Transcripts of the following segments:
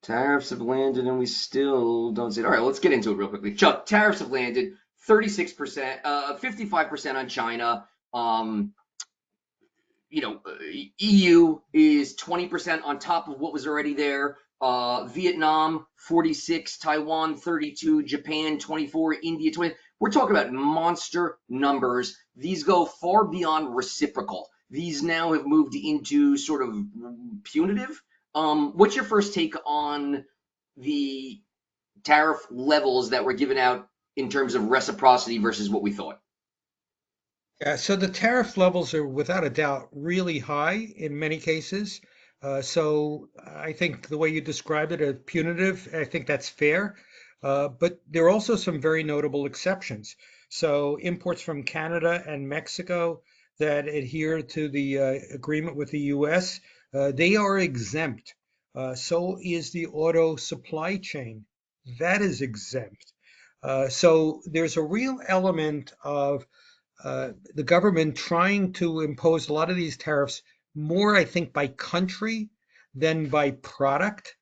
Tariffs have landed and we still don't see it. All right, let's get into it real quickly. Chuck, tariffs have landed 36%, 55% on China. Um, EU is 20% on top of what was already there. Vietnam 46, Taiwan 32, Japan 24, India 20. We're talking about monster numbers. These go far beyond reciprocal. These now have moved into sort of punitive. What's your first take on the tariff levels that were given out in terms of reciprocity versus what we thought? Yeah, so the tariff levels are without a doubt really high in many cases. So I think the way you described it as punitive, I think that's fair. But there are also some very notable exceptions. So imports from Canada and Mexico that adhere to the agreement with the US, they are exempt. So is the auto supply chain. That is exempt. So there's a real element of the government trying to impose a lot of these tariffs more, I think, by country than by product,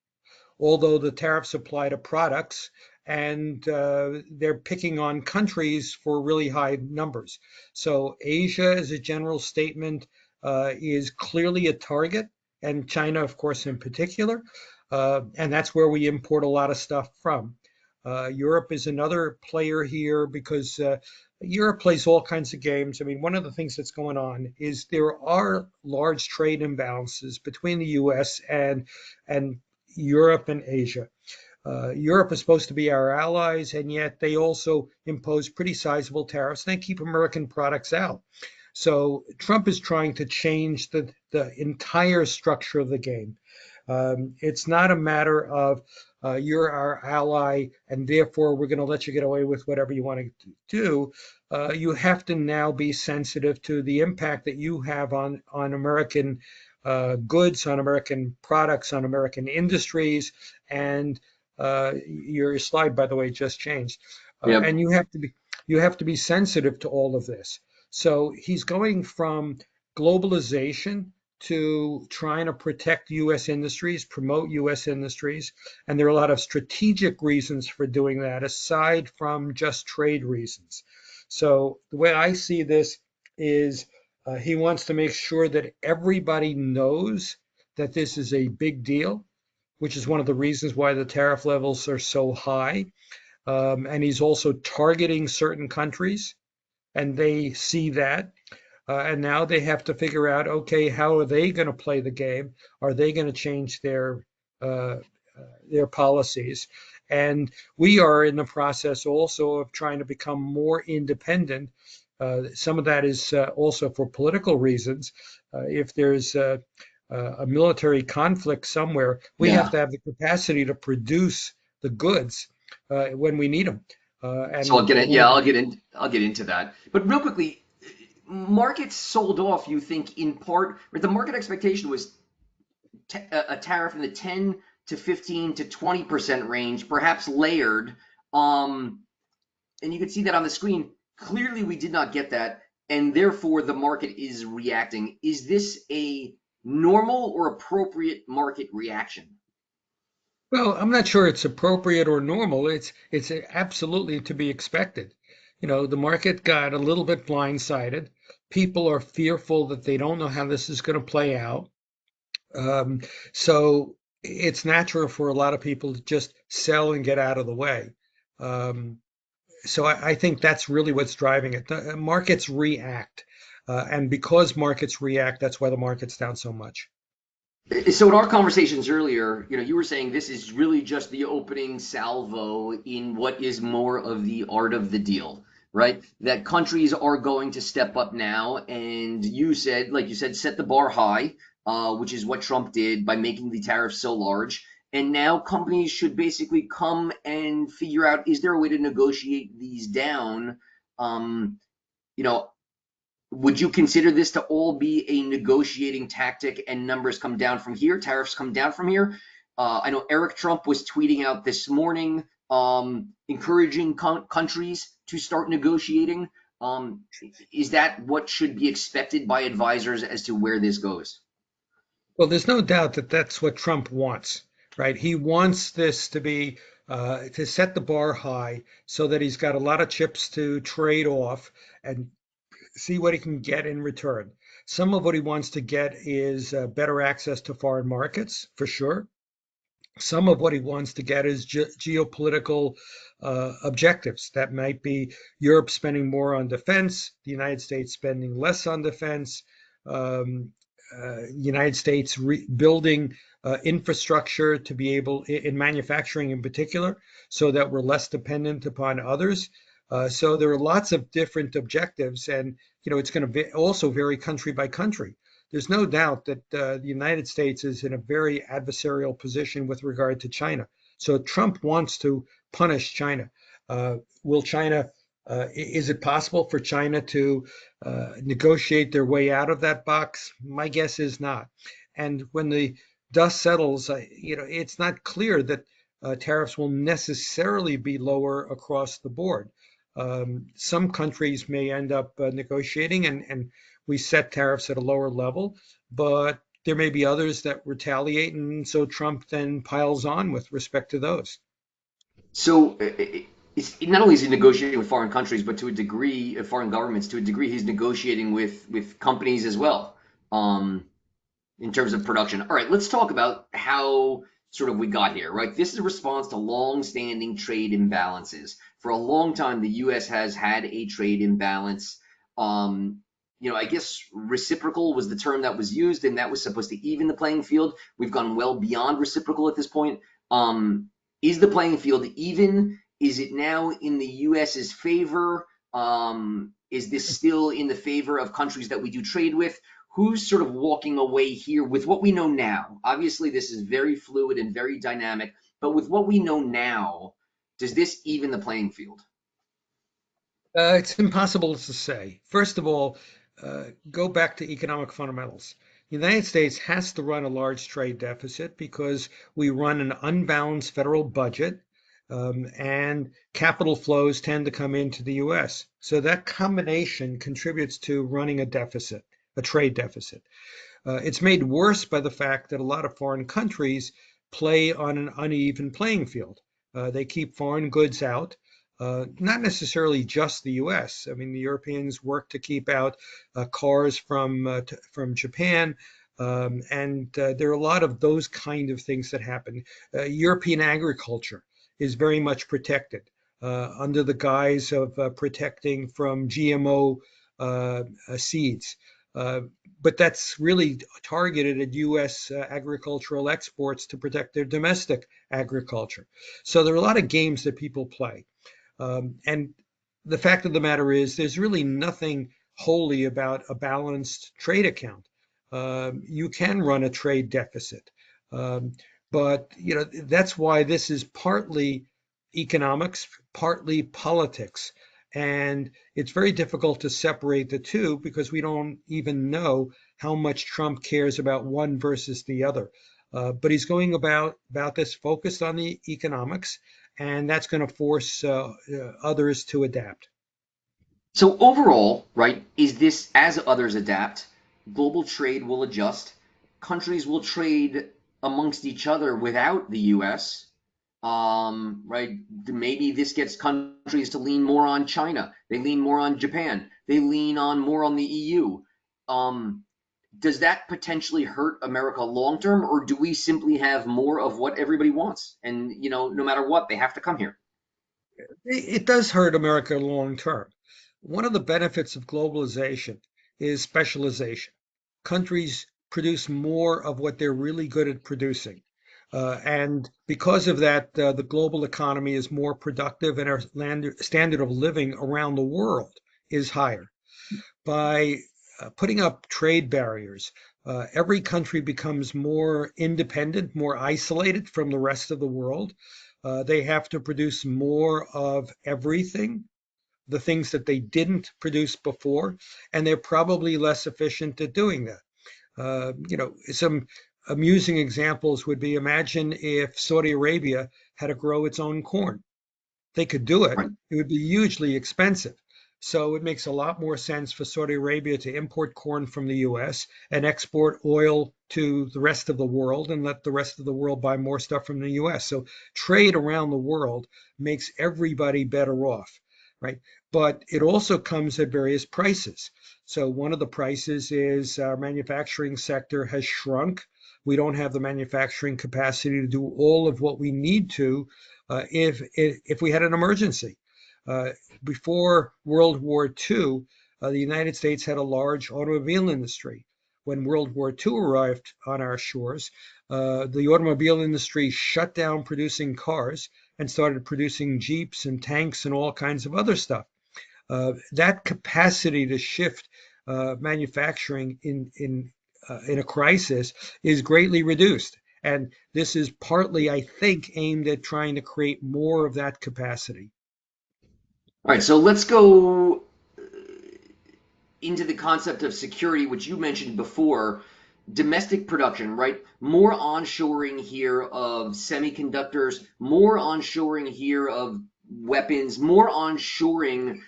although the tariffs apply to products and they're picking on countries for really high numbers. So Asia, as a general statement, is clearly a target, and China, of course, in particular. And that's where we import a lot of stuff from. Europe is another player here because Europe plays all kinds of games. I mean, one of the things that's going on is there are large trade imbalances between the US and Europe and Asia. Europe is supposed to be our allies, and yet they also impose pretty sizable tariffs. They keep American products out. So Trump is trying to change the entire structure of the game. It's not a matter of you're our ally and therefore we're going to let you get away with whatever you want to do. You have to now be sensitive to the impact that you have on American goods, on American products, on American industries, and your slide, by the way, just changed. Yep. And you have to be sensitive to all of this. So he's going from globalization to trying to protect U.S. industries, promote U.S. industries, and there are a lot of strategic reasons for doing that aside from just trade reasons. So the way I see this is he wants to make sure that everybody knows that this is a big deal, which is one of the reasons why the tariff levels are so high. And he's also targeting certain countries, and they see that. And now they have to figure out, okay, how are they going to play the game? Are they going to change uh, their policies? And we are in the process also of trying to become more independent. Some of that is also for political reasons. If there's a military conflict somewhere, we have Yeah. to have the capacity to produce the goods when we need them. So I'll And get it. one Yeah, of the I'll get into that. But real quickly, markets sold off. You think in part, or the market expectation was a tariff in the 10 to 15 to 20% range, perhaps layered. Um, and you can see that on the screen. Clearly, we did not get that, and therefore the market is reacting. Is this a normal or appropriate market reaction? Well, I'm not sure it's appropriate or normal. It's absolutely to be expected. You know, the market got a little bit blindsided. People are fearful that they don't know how this is going to play out. Um, so it's natural for a lot of people to just sell and get out of the way. Um, so I think that's really what's driving it. The markets react, and because markets react, that's why the market's down so much. So in our conversations earlier, you were saying this is really just the opening salvo in what is more of the art of the deal, right? That countries are going to step up now, and you said, like you said, set the bar high, which is what Trump did by making the tariffs so large. And now companies should basically come and figure out, is there a way to negotiate these down? Um, you know, would you consider this to all be a negotiating tactic and numbers come down from here, tariffs come down from here? I know Eric Trump was tweeting out this morning, encouraging countries to start negotiating. Is that what should be expected by advisors as to where this goes? Well, there's no doubt that that's what Trump wants. right? He wants this to be to set the bar high so that he's got a lot of chips to trade off and see what he can get in return. Some of what he wants to get is better access to foreign markets, for sure. Some of what he wants to get is geopolitical objectives. That might be Europe spending more on defense, the United States spending less on defense, United States building infrastructure to be able, in manufacturing in particular, so that we're less dependent upon others. So there are lots of different objectives, and it's going to also vary country by country. There's no doubt that the United States is in a very adversarial position with regard to China. So Trump wants to punish China. Will China, is it possible for China to negotiate their way out of that box? My guess is not. And when the dust settles, it's not clear that tariffs will necessarily be lower across the board. Some countries may end up negotiating and we set tariffs at a lower level, but there may be others that retaliate, and so Trump then piles on with respect to those. So it's not only is he negotiating with foreign countries, but to a degree, foreign governments, to a degree, he's negotiating with companies as well, in terms of production. All right, let's talk about how sort of we got here, right? This is a response to long-standing trade imbalances. For a long time, the U.S. has had a trade imbalance. I guess reciprocal was the term that was used, and that was supposed to even the playing field. We've gone well beyond reciprocal at this point. Is the playing field even? Is it now in the US's favor? Is this still in the favor of countries that we do trade with? Who's sort of walking away here with what we know now? Obviously, this is very fluid and very dynamic, but with what we know now, does this even the playing field? It's impossible to say. First of all, go back to economic fundamentals. The United States has to run a large trade deficit because we run an unbalanced federal budget, and capital flows tend to come into the US. So that combination contributes to running a deficit, a trade deficit. It's made worse by the fact that a lot of foreign countries play on an uneven playing field. They keep foreign goods out, not necessarily just the U.S. I mean, the Europeans work to keep out cars from Japan, and there are a lot of those kind of things that happen. European agriculture is very much protected under the guise of protecting from GMO seeds. Uh, but that's really targeted at U.S. Agricultural exports to protect their domestic agriculture. So there are a lot of games that people play. And the fact of the matter is, there's really nothing holy about a balanced trade account. You can run a trade deficit, um, but that's why this is partly economics, partly politics, and it's very difficult to separate the two because we don't even know how much Trump cares about one versus the other. But he's going about this focused on the economics, and that's going to force others to adapt. So overall, right, is this as others adapt, global trade will adjust, countries will trade amongst each other without the US, right? Maybe this gets countries to lean more on China, they lean more on Japan, they lean on more on the EU. Um, does that potentially hurt America long term, or do we simply have more of what everybody wants? And no matter what, they have to come here. It does hurt America long term. One of the benefits of globalization is specialization. Countries produce more of what they're really good at producing. And because of that, the global economy is more productive and our standard of living around the world is higher. By putting up trade barriers, every country becomes more independent, more isolated from the rest of the world. They have to produce more of everything, the things that they didn't produce before, and they're probably less efficient at doing that. Some amusing examples would be, imagine if Saudi Arabia had to grow its own corn. They could do it. Right. It would be hugely expensive. So it makes a lot more sense for Saudi Arabia to import corn from the US and export oil to the rest of the world and let the rest of the world buy more stuff from the US. So trade around the world makes everybody better off, right? But it also comes at various prices. So one of the prices is our manufacturing sector has shrunk. We don't have the manufacturing capacity to do all of what we need to if we had an emergency. Uh, Before World War II, the United States had a large automobile industry. When World War II arrived on our shores, the automobile industry shut down producing cars and started producing jeeps and tanks and all kinds of other stuff. That capacity to shift manufacturing in a crisis is greatly reduced. And this is partly, I think, aimed at trying to create more of that capacity. All right, so let's go into the concept of security, which you mentioned before, domestic production, right? More onshoring here of semiconductors, more onshoring here of weapons, more onshoring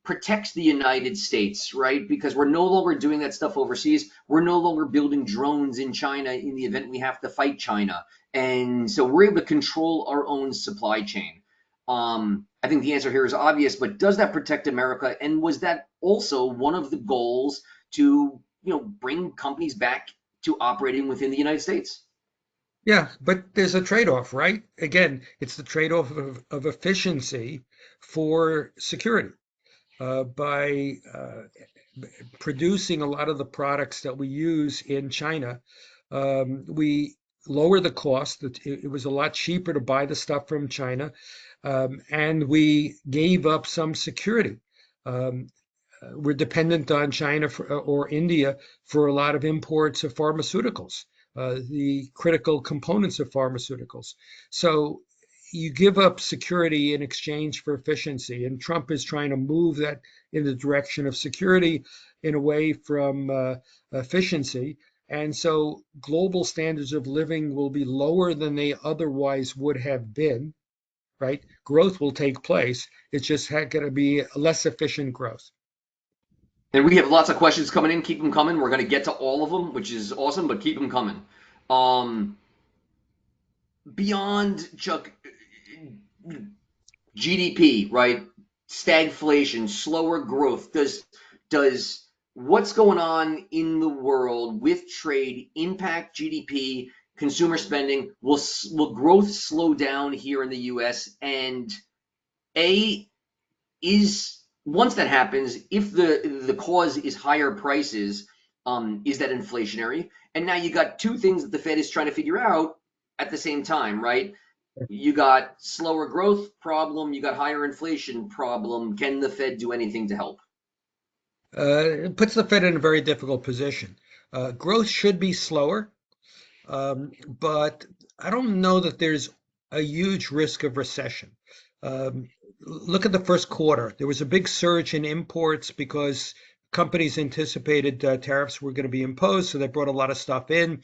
protects the United States, right? Because we're no longer doing that stuff overseas. We're no longer building drones in China in the event we have to fight China. And so we're able to control our own supply chain. I think the answer here is obvious, but does that protect America? And was that also one of the goals to, bring companies back to operating within the United States? Yeah, but there's a trade-off, right? Again, it's the trade-off of efficiency for security. By producing a lot of the products that we use in China, we lower the cost. It was a lot cheaper to buy the stuff from China, and we gave up some security. Um, we're dependent on China or India for a lot of imports of pharmaceuticals, the critical components of pharmaceuticals. So you give up security in exchange for efficiency, and Trump is trying to move that in the direction of security in away from efficiency. And so global standards of living will be lower than they otherwise would have been, right? Growth will take place. It's just going to be less efficient growth. And we have lots of questions coming in. Keep them coming. We're going to get to all of them, which is awesome, but keep them coming. Um, Beyond Chuck, GDP, right? Stagflation, slower growth. Does what's going on in the world with trade impact GDP, consumer spending? Will growth slow down here in the U.S.? And A, is once that happens, if the cause is higher prices, is that inflationary? And now you got two things that the Fed is trying to figure out at the same time, right? You got slower growth problem, you got higher inflation problem. Can the Fed do anything to help? It puts the Fed in a very difficult position. Growth should be slower, but I don't know that there's a huge risk of recession. Look at the first quarter. There was a big surge in imports because companies anticipated tariffs were going to be imposed, so they brought a lot of stuff in.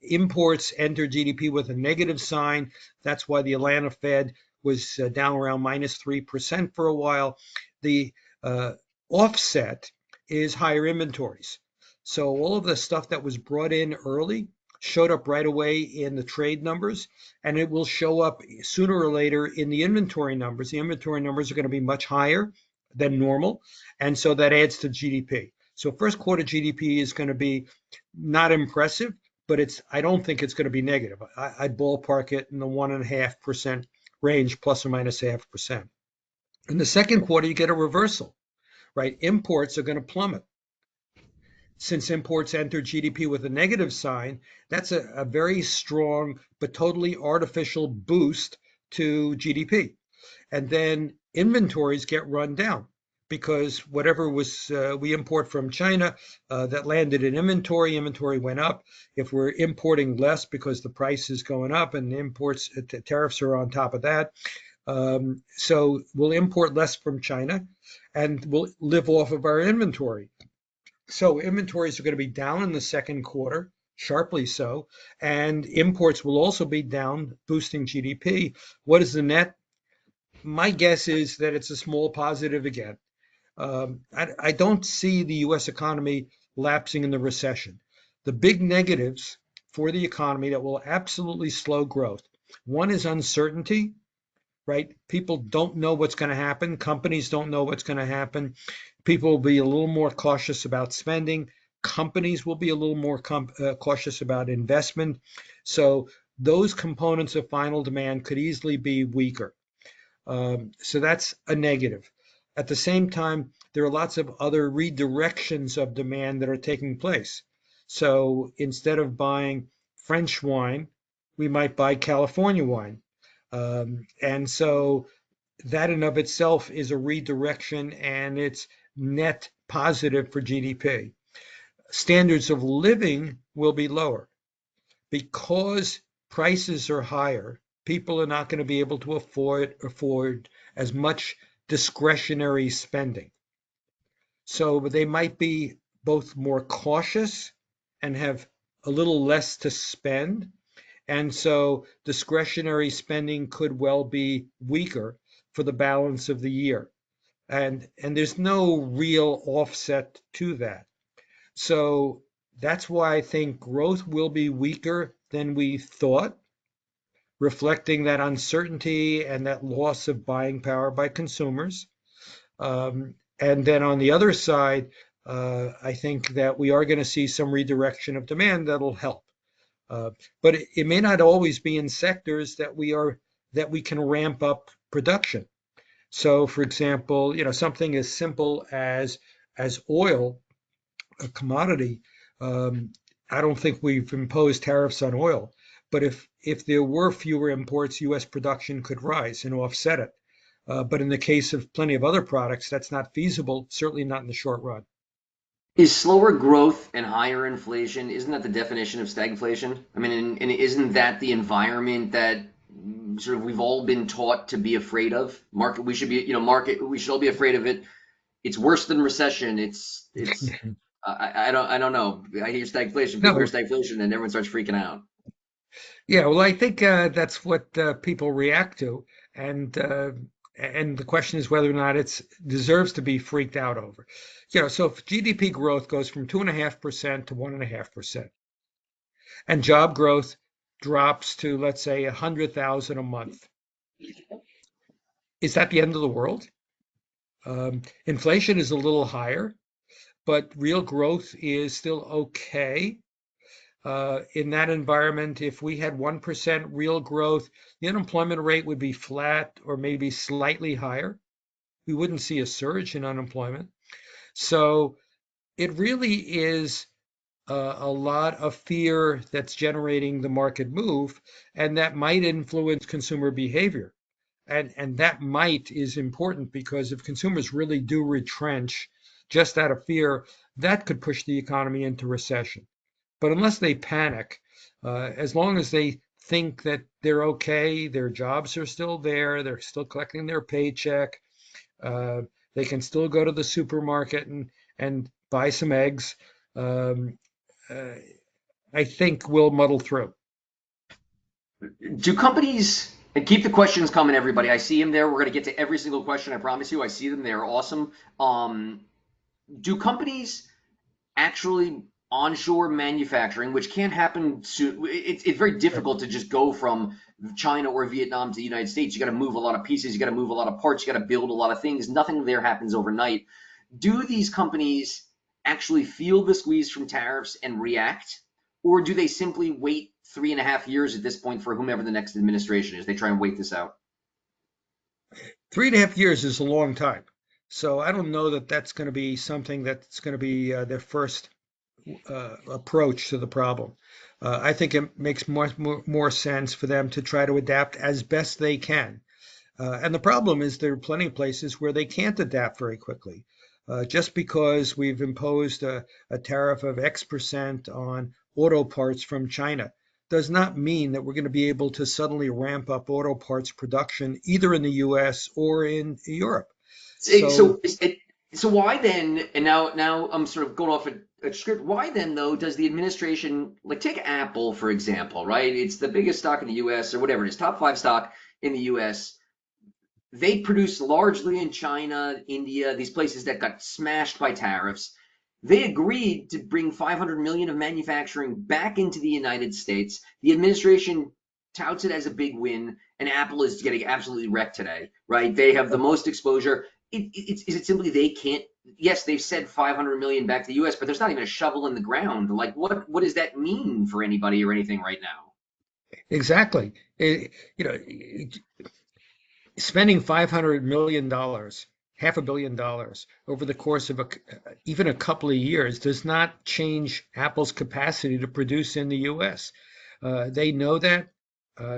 Imports entered GDP with a negative sign. That's why the Atlanta Fed was down around -3% for a while. The uh, offset is higher inventories. So all of the stuff that was brought in early showed up right away in the trade numbers, and it will show up sooner or later in the inventory numbers. The inventory numbers are going to be much higher than normal, and so that adds to GDP. So first quarter GDP is going to be not impressive, but I don't think it's going to be negative. I'd ballpark it in the 1.5% range, plus or minus 0.5%. In the second quarter, you get a reversal, right? Imports are going to plummet. Since imports enter GDP with a negative sign, that's a very strong but totally artificial boost to GDP. And then inventories get run down because whatever was we import from China that landed in inventory went up. If we're importing less because the price is going up and imports tariffs are on top of that, so we'll import less from China and we'll live off of our inventory. So inventories are going to be down in the second quarter, sharply so, and imports will also be down, boosting GDP. What is the net? My guess is that it's a small positive again. I don't see the US economy lapsing in the recession. The big negatives for the economy that will absolutely slow growth. One is uncertainty, right? People don't know what's going to happen. Companies don't know what's going to happen. People will be a little more cautious about spending. Companies will be a little more cautious about investment. So those components of final demand could easily be weaker. So that's a negative. At the same time, there are lots of other redirections of demand that are taking place. So instead of buying French wine, we might buy California wine. And so that in of itself is a redirection and it's net positive for GDP. Standards of living will be lower because prices are higher. People are not going to be able to afford as much discretionary spending. So they might be both more cautious and have a little less to spend. And so discretionary spending could well be weaker for the balance of the year. And there's no real offset to that. So that's why I think growth will be weaker than we thought, reflecting that uncertainty and that loss of buying power by consumers. And then on the other side, I think that we are going to see some redirection of demand that'll help. Uh, but it may not always be in sectors that we can ramp up production. So, for example, something as simple as oil, a commodity. Um, I don't think we've imposed tariffs on oil, but if there were fewer imports, U.S. production could rise and offset it. But in the case of plenty of other products, that's not feasible, certainly not in the short run. Is slower growth and higher inflation, isn't that the definition of stagflation? I mean, and isn't that the environment that sort of we've all been taught to be afraid of? Market, we should be, market, we should all be afraid of it. It's worse than recession. I don't know. I hear stagflation, people hear No, stagflation, and everyone starts freaking out. yeah, well, I think that's what people react to, and uh, and the question is whether or not it deserves to be freaked out over. So if GDP growth goes from 2.5% to 1.5%, and job growth drops to, let's say, 100,000 a month, is that the end of the world? Inflation is a little higher, but real growth is still okay. In that environment, if we had 1% real growth, the unemployment rate would be flat or maybe slightly higher. We wouldn't see a surge in unemployment. So it really is a lot of fear that's generating the market move, and that might influence consumer behavior. And that might is important because if consumers really do retrench just out of fear, that could push the economy into recession. But unless they panic, as long as they think that they're okay, their jobs are still there, they're still collecting their paycheck, uh, they can still go to the supermarket and buy some eggs. Um, uh, I think we'll muddle through. Do companies, and keep the questions coming, everybody. I see them there. We're going to get to every single question. I promise you. I see them. They're awesome. Do companies actually onshore manufacturing, which can't happen soon? It's very difficult to just go from China or Vietnam to the United States. You got to move a lot of pieces. You got to move a lot of parts. You got to build a lot of things. Nothing there happens overnight. Do these companies actually feel the squeeze from tariffs and react, or do they simply wait 3.5 years at this point for whomever the next administration is? They try and wait this out. 3.5 years is a long time. So I don't know that that's going to be something that's going to be their first approach to the problem. I think it makes more sense for them to try to adapt as best they can. And the problem is there are plenty of places where they can't adapt very quickly. Just because we've imposed a tariff of X% on auto parts from China does not mean that we're going to be able to suddenly ramp up auto parts production either in the US or in Europe. So, So so why then? And now I'm sort of going off a script. Why then, though, does the administration, like, take Apple for example, right? It's the biggest stock in the U.S. or whatever it is, top five stock in the U.S. They produce largely in China, India, these places that got smashed by tariffs. They agreed to bring 500 million of manufacturing back into the United States. The administration touts it as a big win, and Apple is getting absolutely wrecked today, right? They have the most exposure. Is it simply they can't? Yes, they've said 500 million back to the U.S., but there's not even a shovel in the ground. Like, what does that mean for anybody or anything right now? Exactly. You know, spending $500 million, $500 million over the course of even a couple of years does not change Apple's capacity to produce in the U.S. They know that.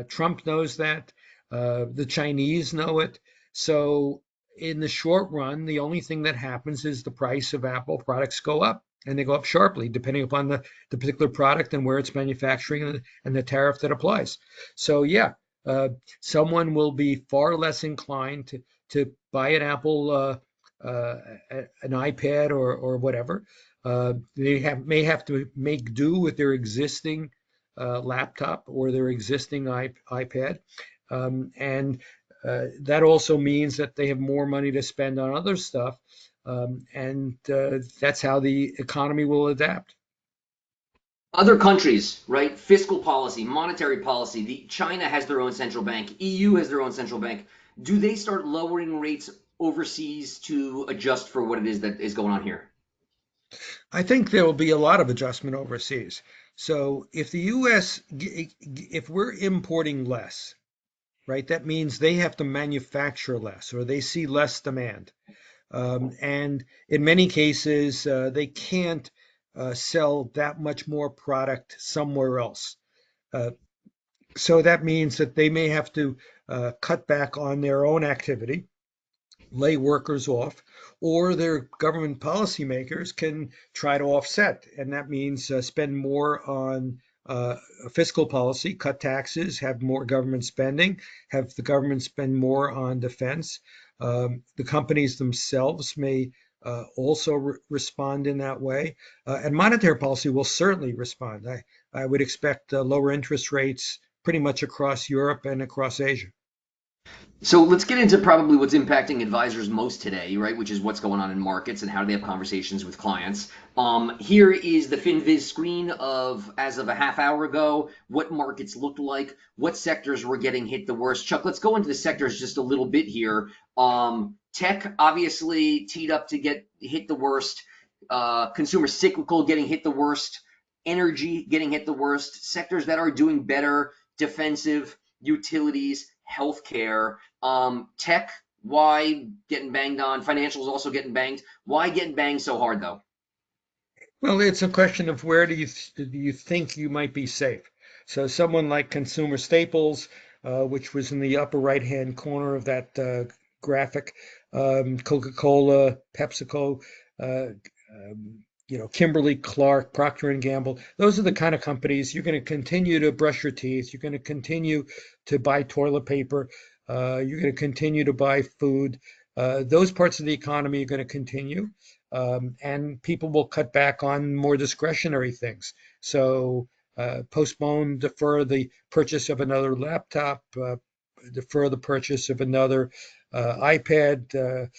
Trump knows that. The Chinese know it. So in the short run, the only thing that happens is the price of Apple products go up. And they go up sharply, depending upon the particular product and where it's manufacturing and the tariff that applies. So yeah, uh, someone will be far less inclined to buy an Apple, an iPad or whatever. May have to make do with their existing laptop or their existing iPad. And that also means that they have more money to spend on other stuff. And that's how the economy will adapt. Other countries, right? Fiscal policy, monetary policy. China has their own central bank. EU has their own central bank. Do they start lowering rates overseas to adjust for what it is that is going on here? I think there will be a lot of adjustment overseas. So if the US, if we're importing less, right, that means they have to manufacture less or they see less demand. And in many cases, they can't sell that much more product somewhere else. Uh, so that means that they may have to cut back on their own activity, lay workers off, or their government policymakers can try to offset. And that means spend more on fiscal policy, cut taxes, have more government spending, have the government spend more on defense. The companies themselves may also respond in that way. And monetary policy will certainly respond. I would expect lower interest rates pretty much across Europe and across Asia. So let's get into probably what's impacting advisors most today, right? Which is what's going on in markets and how do they have conversations with clients. Here is the FinViz screen of as of a half hour ago, what markets looked like, what sectors were getting hit the worst. Chuck, let's go into the sectors just a little bit here. Tech obviously teed up to get hit the worst. Consumer cyclical getting hit the worst. Energy getting hit the worst. Sectors that are doing better, defensive, utilities, healthcare. Tech, why getting banged on? Financials also getting banged. Why getting banged so hard though? Well, it's a question of where do you think you might be safe? So someone like consumer staples, which was in the upper right-hand corner of that graphic, Coca-Cola, PepsiCo, Kimberly Clark, Procter and Gamble. Those are the kind of companies you're going to continue to brush your teeth. You're going to continue to buy toilet paper. You're going to continue to buy food. Those parts of the economy are going to continue, and people will cut back on more discretionary things. So postpone, defer the purchase of another laptop, defer the purchase of another iPad,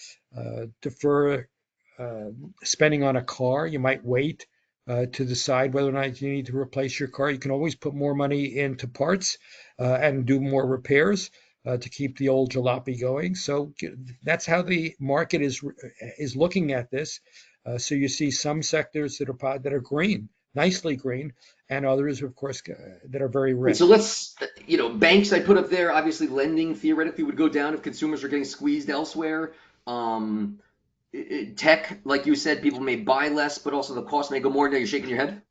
defer uh, spending on a car. You might wait to decide whether or not you need to replace your car. You can always put more money into parts and do more repairs to keep the old jalopy going. So that's how the market is looking at this. So you see some sectors that are green, nicely green, and others, of course, that are very Wait, so red. let's, banks I put up there, obviously lending theoretically would go down if consumers are getting squeezed elsewhere. Um, Tech, like you said, people may buy less, but also the cost may go more. Now you're shaking your head.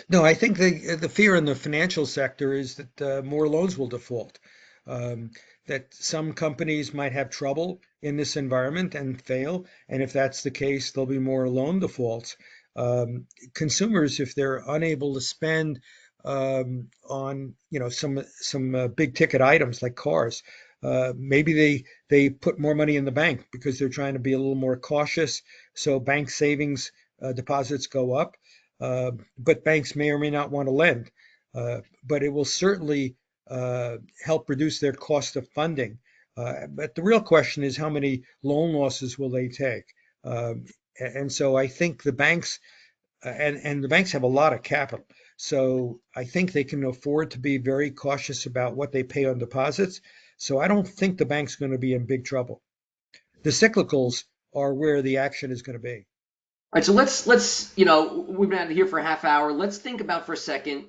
No, I think the fear in the financial sector is that more loans will default. That some companies might have trouble in this environment and fail, and if that's the case, there'll be more loan defaults. Consumers, if they're unable to spend on some big ticket items like cars, maybe they put more money in the bank because they're trying to be a little more cautious. So bank savings deposits go up, but banks may or may not want to lend. But it will certainly help reduce their cost of funding. But the real question is how many loan losses will they take? And so I think the banks and the banks have a lot of capital. So I think they can afford to be very cautious about what they pay on deposits. So I don't think the bank's going to be in big trouble. The cyclicals are where the action is going to be. All right, so let's we've been out here for a half hour. Let's think about for a second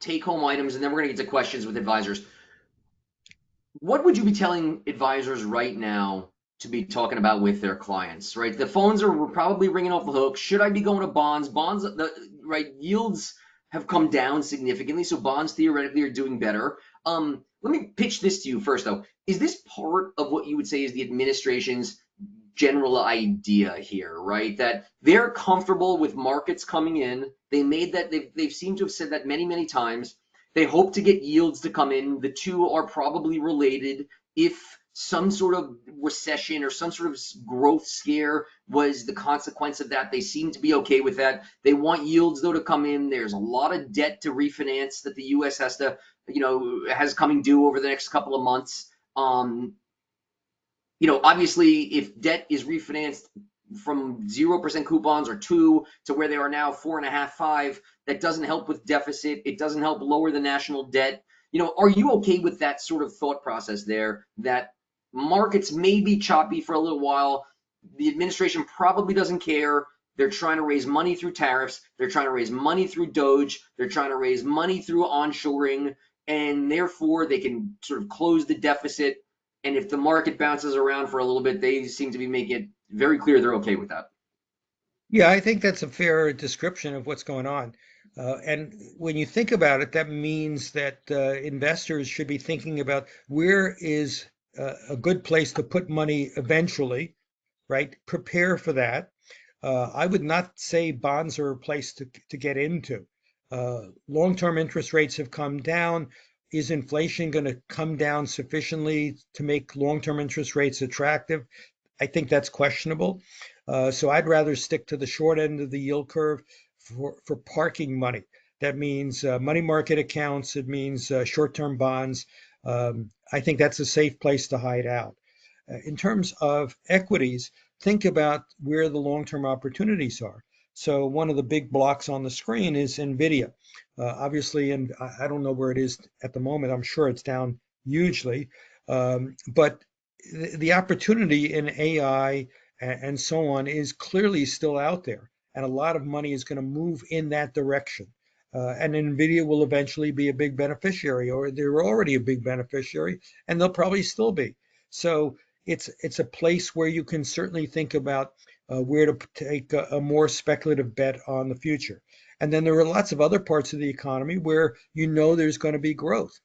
take home items, and then we're gonna get to questions with advisors. What would you be telling advisors right now to be talking about with their clients? Right, the phones are probably ringing off the hook. Should I be going to bonds? Bonds, right, yields have come down significantly, so bonds theoretically are doing better. Let me pitch this to you first, though. Is this part of what you would say is the administration's general idea here, right? That they're comfortable with markets coming in. They made that, they've seemed to have said that many, many times. They hope to get yields to come in. The two are probably related. If some sort of recession or some sort of growth scare was the consequence of that, they seem to be okay with that. They want yields though to come in. There's a lot of debt to refinance that the US has to, has coming due over the next couple of months. Obviously, if debt is refinanced from 0% coupons or two to where they are now 4.5, 5, that doesn't help with deficit. It doesn't help lower the national debt. Are you okay with that sort of thought process there? That markets may be choppy for a little while. The administration probably doesn't care. They're trying to raise money through tariffs. They're trying to raise money through Doge. They're trying to raise money through onshoring, and therefore they can sort of close the deficit. And if the market bounces around for a little bit, they seem to be making it very clear they're okay with that. Yeah, I think that's a fair description of what's going on. And when you think about it, that means that investors should be thinking about where is a good place to put money eventually, right? Prepare for that. I would not say bonds are a place to get into. Long-term interest rates have come down. Is inflation going to come down sufficiently to make long-term interest rates attractive? I think that's questionable. So I'd rather stick to the short end of the yield curve for parking money. That means money market accounts. It means short-term bonds. I think that's a safe place to hide out. In terms of equities, think about where the long-term opportunities are. So one of the big blocks on the screen is NVIDIA. Obviously, and I don't know where it is at the moment. I'm sure it's down hugely. But the opportunity in AI and so on is clearly still out there. And a lot of money is going to move in that direction. And NVIDIA will eventually be a big beneficiary, or they're already a big beneficiary, and they'll probably still be. So it's a place where you can certainly think about where to take a more speculative bet on the future. And then there are lots of other parts of the economy where there's going to be growth.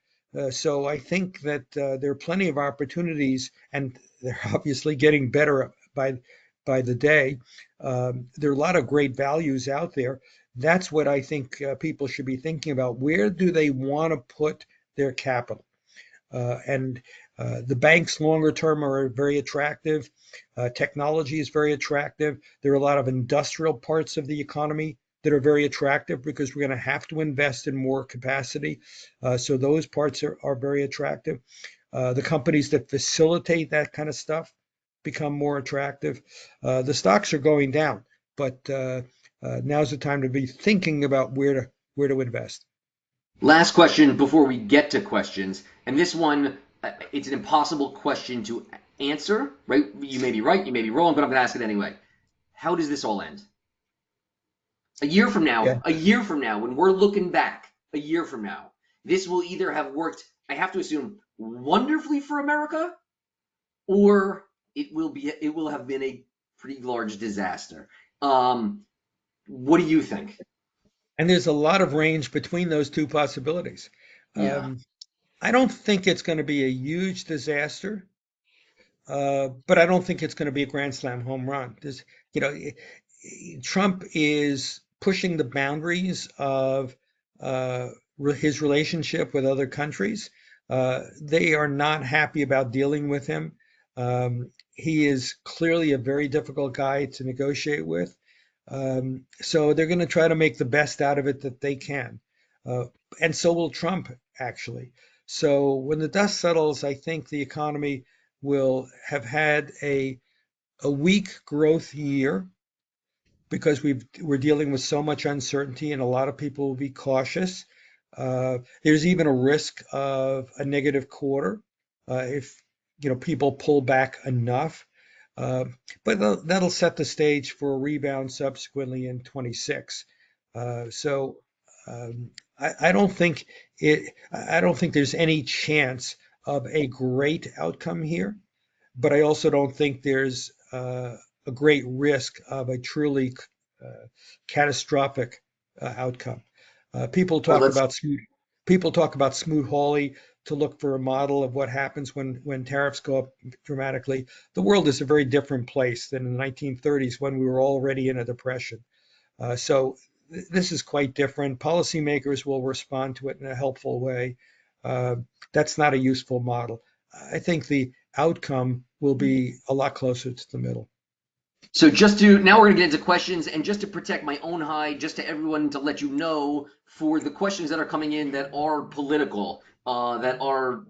So I think that there are plenty of opportunities, and they're obviously getting better by the day. There are a lot of great values out there. That's what I think people should be thinking about. Where do they want to put their capital? And the banks longer term are very attractive. Technology is very attractive. There are a lot of industrial parts of the economy that are very attractive because we're going to have to invest in more capacity. So those parts are very attractive. The companies that facilitate that kind of stuff become more attractive. The stocks are going down, but now's the time to be thinking about where to invest. Last question before we get to questions, and this one, it's an impossible question to answer, right? You may be right, you may be wrong, but I'm going to ask it anyway. How does this all end? Yeah. A year from now, when we're looking back, a year from now, this will either have worked, I have to assume, wonderfully for America, or it will have been a pretty large disaster. What do you think? And there's a lot of range between those two possibilities. Yeah. Um, I don't think it's going to be a huge disaster, but I don't think it's going to be a grand slam home run. You know, Trump is pushing the boundaries of his relationship with other countries. They are not happy about dealing with him. He is clearly a very difficult guy to negotiate with. So they're going to try to make the best out of it that they can. Uh, and so will Trump, actually. So when the dust settles, I think the economy will have had a weak growth year. because we're dealing with so much uncertainty and a lot of people will be cautious. There's even a risk of a negative quarter if people pull back enough. Uh, but that'll set the stage for a rebound subsequently in 26. So I don't think I don't think there's any chance of a great outcome here, but I also don't think there's a great risk of a truly uh, catastrophic outcome. People All right, talk about Smoot-Hawley to look for a model of what happens when tariffs go up dramatically. The world is a very different place than in the 1930s when we were already in a depression. So this is quite different. Policymakers will respond to it in a helpful way. Uh, that's not a useful model. I think the outcome will be a lot closer to the middle. so just to now we're going to get into questions, and just to protect my own hide, just to everyone to let you know for the questions that are coming in that are political, that are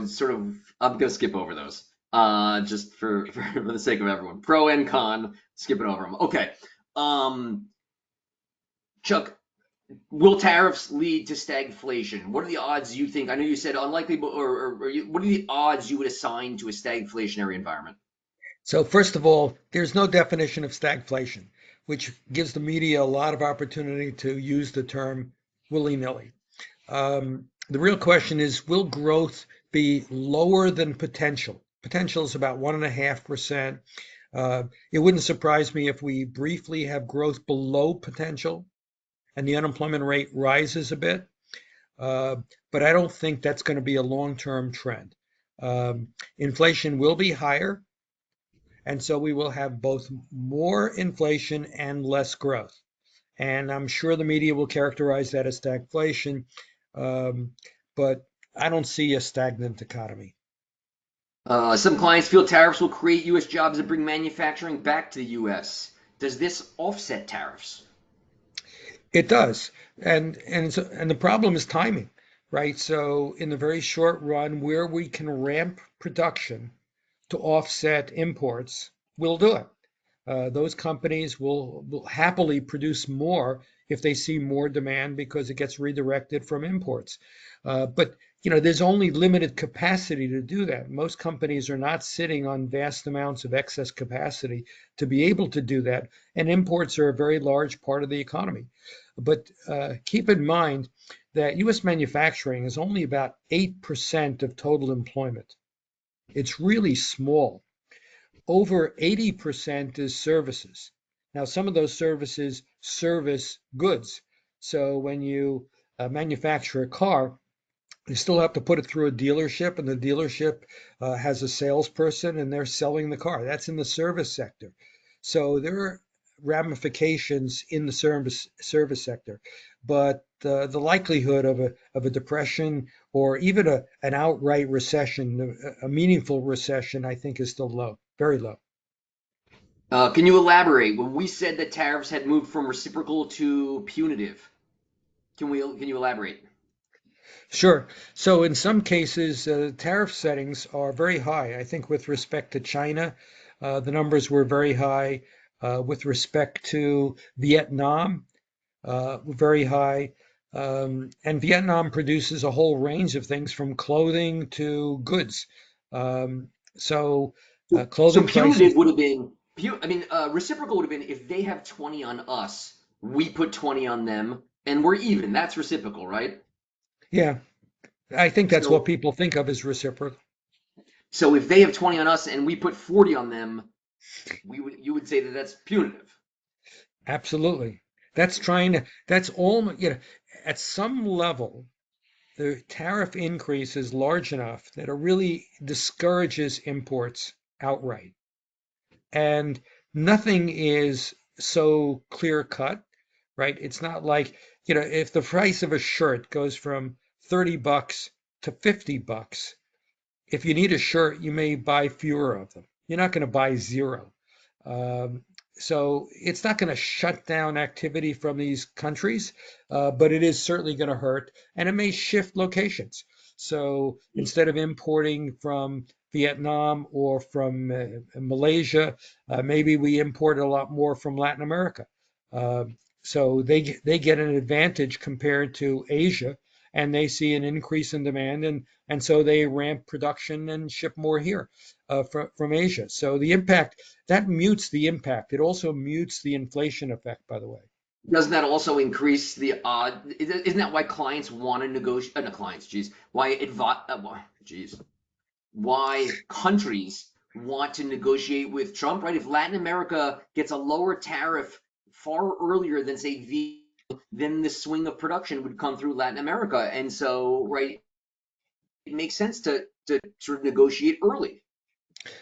sort of I'm going to skip over those. Just for the sake of everyone, pro and con, skipping over them. Okay. Um, Chuck, will tariffs lead to stagflation? What are the odds you think? I know you said unlikely, but what are the odds you would assign to a stagflationary environment? So first of all, there's no definition of stagflation, which gives the media a lot of opportunity to use the term willy-nilly. The real question is, will growth be lower than potential? Potential is about 1.5%. It wouldn't surprise me if we briefly have growth below potential and the unemployment rate rises a bit. Uh, but I don't think that's going to be a long-term trend. Inflation will be higher, and so we will have both more inflation and less growth. And I'm sure the media will characterize that as stagflation, um, but I don't see a stagnant economy. Some clients feel tariffs will create U.S. jobs and bring manufacturing back to the U.S. Does this offset tariffs? It does, and the problem is timing, right? So in the very short run, where we can ramp production to offset imports, we'll do it. Those companies will happily produce more if they see more demand because it gets redirected from imports. But there's only limited capacity to do that. Most companies are not sitting on vast amounts of excess capacity to be able to do that, and imports are a very large part of the economy. But keep in mind that U.S. manufacturing is only about 8% of total employment. It's really small. Over 80% is services. Now, some of those services service goods. So when you manufacture a car, you still have to put it through a dealership, and the dealership has a salesperson, and they're selling the car. That's in the service sector. So there are ramifications in the service sector, but the likelihood of a depression or even an outright recession, a meaningful recession, I think is still low, very low. Can you elaborate? When we said that tariffs had moved from reciprocal to punitive, can you elaborate? Sure. So in some cases, tariff settings are very high. I think with respect to China, the numbers were very high. With respect to Vietnam, very high. And Vietnam produces a whole range of things from clothing to goods. So So clothing punitive prices, would have been, reciprocal would have been if they have 20 on us, we put 20 on them, and we're even. That's reciprocal, right? yeah, I think that's what So people think of as reciprocal. so if they have 20 on us and we put 40 on them, you would say that that's punitive. Absolutely. That's all, at some level, the tariff increase is large enough that it really discourages imports outright. And nothing is so clear cut, right? It's not like, if the price of a shirt goes from $30 to $50, if you need a shirt, you may buy fewer of them. You're not going to buy zero. Um, so it's not going to shut down activity from these countries, but it is certainly going to hurt, and it may shift locations. So instead of importing from Vietnam or from Malaysia. Maybe we import a lot more from Latin America. Uh, so they get an advantage compared to Asia, and they see an increase in demand, and so they ramp production and ship more here from Asia. So the impact that mutes the impact. It also mutes the inflation effect, by the way. Doesn't that also increase the odd? Isn't that why clients want to negotiate? No, clients, geez. Geez. Why countries want to negotiate with Trump, right? If Latin America gets a lower tariff far earlier than, say, then the swing of production would come through Latin America. And so, right, it makes sense to sort of negotiate early.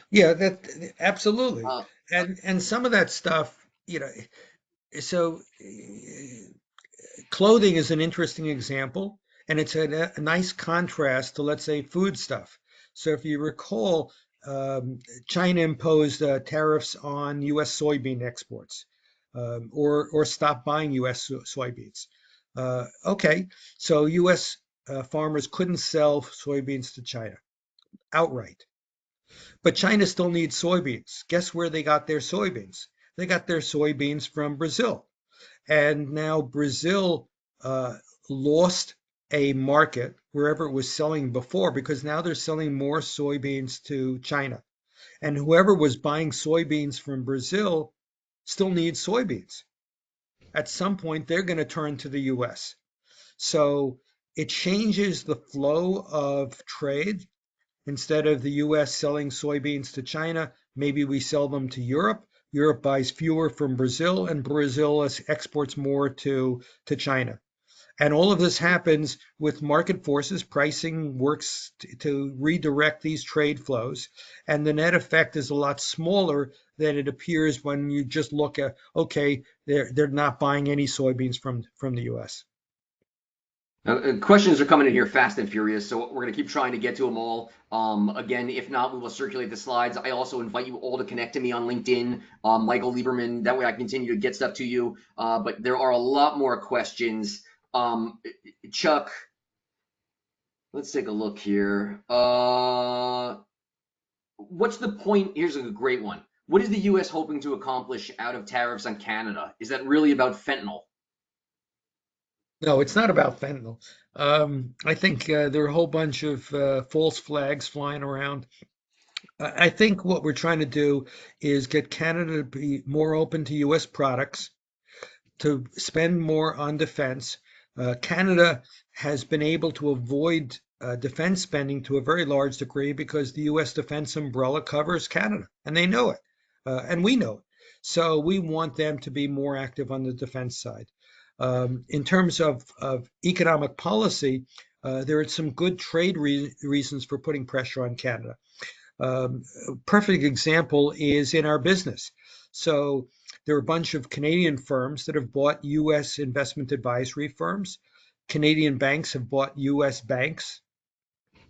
Yeah, that absolutely. Uh, And some of that stuff, so clothing is an interesting example, and it's a nice contrast to, let's say, food stuff. So if you recall, China imposed tariffs on U.S. soybean exports, or stopped buying U.S. soybeans. Okay, so U.S. Farmers couldn't sell soybeans to China outright, but China still needs soybeans. Guess where they got their soybeans? They got their soybeans from Brazil. And now Brazil uh, lost a market wherever it was selling before, because now they're selling more soybeans to China. And whoever was buying soybeans from Brazil still needs soybeans. At some point, they're going to turn to the US. So it changes the flow of trade. Instead of the US selling soybeans to China, maybe we sell them to Europe. Europe buys fewer from Brazil, and Brazil exports more to China. And all of this happens with market forces. Pricing works to redirect these trade flows. And the net effect is a lot smaller than it appears when you just look at, okay, they're not buying any soybeans from the US. Questions are coming in here fast and furious, so we're going to keep trying to get to them all. Again, if not, we will circulate the slides. I also invite you all to connect to me on LinkedIn, Michael Lieberman. That way I continue to get stuff to you. But there are a lot more questions. Chuck, let's take a look here. What's the point? Here's a great one. What is the U.S. hoping to accomplish out of tariffs on Canada? Is that really about fentanyl? No, it's not about fentanyl. I think there are a whole bunch of false flags flying around. I think what we're trying to do is get Canada to be more open to U.S. products, to spend more on defense. Canada has been able to avoid defense spending to a very large degree because the U.S. defense umbrella covers Canada, and they know it, and we know it. So we want them to be more active on the defense side. In terms of economic policy, there are some good trade reasons for putting pressure on Canada. A perfect example is in our business. So there are a bunch of Canadian firms that have bought US investment advisory firms. Canadian banks have bought US banks.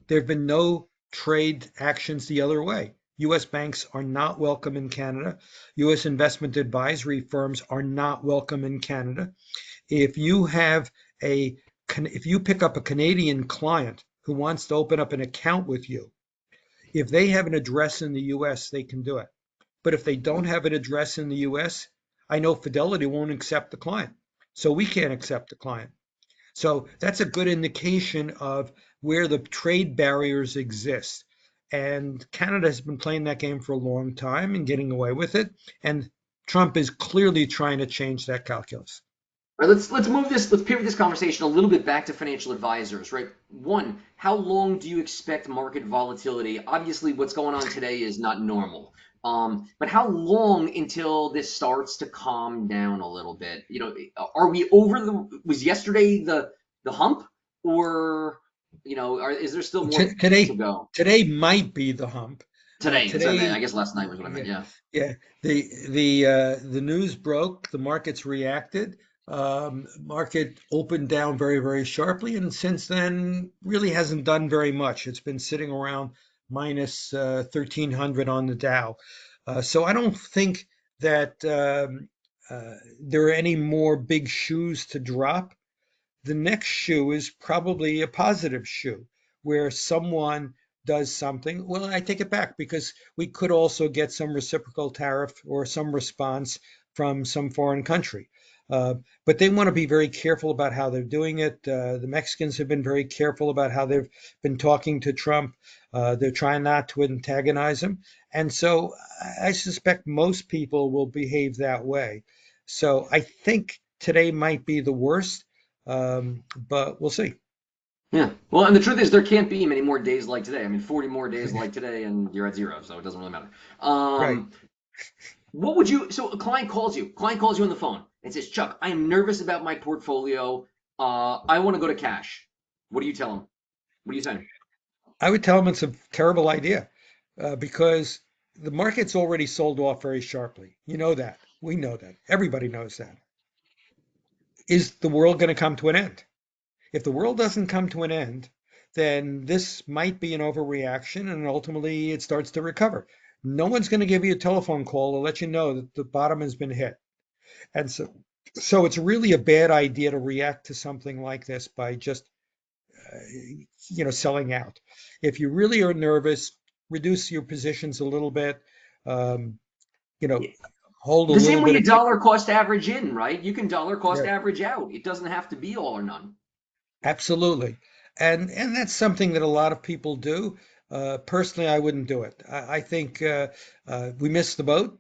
There have been no trade actions the other way. US banks are not welcome in Canada. US investment advisory firms are not welcome in Canada. If you have a if you pick up a Canadian client who wants to open up an account with you, if they have an address in the US, they can do it. But if they don't have an address in the US, I know Fidelity won't accept the client. So we can't accept the client. So that's a good indication of where the trade barriers exist. And Canada has been playing that game for a long time and getting away with it. And Trump is clearly trying to change that calculus. All right, let's pivot this conversation a little bit back to financial advisors, right? One, how long do you expect market volatility? Obviously, what's going on today is not normal. But how long until this starts to calm down a little bit? Are we over was yesterday the hump, or is there still more to Today, go? today might be the hump. Today, I Today, guess last night was what I meant. yeah, Yeah. yeah. The news broke. The markets reacted. Market opened down very, very sharply, and since then really hasn't done very much. It's been sitting around minus 1300 on the Dow. So I don't think that there are any more big shoes to drop. The next shoe is probably a positive shoe, where someone does something, well, I take it back because we could also get some reciprocal tariff or some response from some foreign country. Uh, but they want to be very careful about how they're doing it. The Mexicans have been very careful about how they've been talking to Trump. They're trying not to antagonize him. And so I suspect most people will behave that way. So I think today might be the worst, but we'll see. Yeah. Well, and the truth is, there can't be many more days like today. I mean, 40 more days like today, and you're at zero, so it doesn't really matter. Right. What would you? So a client calls you on the phone and says, "Chuck, I am nervous about my portfolio. I want to go to cash." What do you tell them? What do you say? I would tell them it's a terrible idea because the market's already sold off very sharply. You know that. We know that. Everybody knows that. Is the world going to come to an end? If the world doesn't come to an end, then this might be an overreaction and ultimately it starts to recover. No one's going to give you a telephone call to let you know that the bottom has been hit. And so it's really a bad idea to react to something like this by just selling out. If you really are nervous, reduce your positions a little bit. Um, you know, hold a The little same way bit of you dollar cost average in, right? You can dollar cost yeah, average out. It doesn't have to be all or none. absolutely. And that's something that a lot of people do. Personally, I wouldn't do it. I think we missed the boat.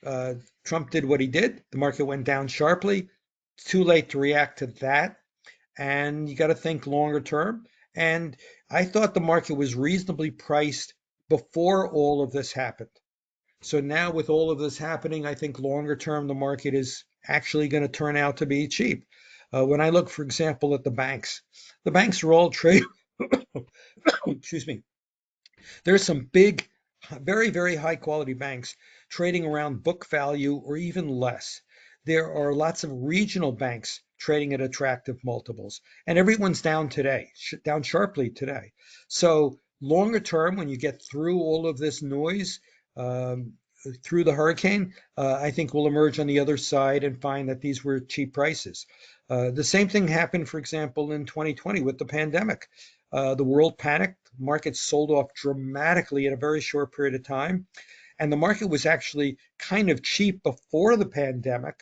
Uh, Trump did what he did. The market went down sharply. It's too late to react to that. And you got to think longer term. And I thought the market was reasonably priced before all of this happened. So now with all of this happening, I think longer term, the market is actually going to turn out to be cheap. When I look, for example, at the banks are all trade, excuse me, there's some big, very, very high quality banks trading around book value or even less. There are lots of regional banks trading at attractive multiples, and everyone's down today, down sharply today. So longer term, when you get through all of this noise, um, through the hurricane, I think we'll emerge on the other side and find that these were cheap prices. The same thing happened, for example, in 2020 with the pandemic. The world panicked, markets sold off dramatically in a very short period of time. And the market was actually kind of cheap before the pandemic.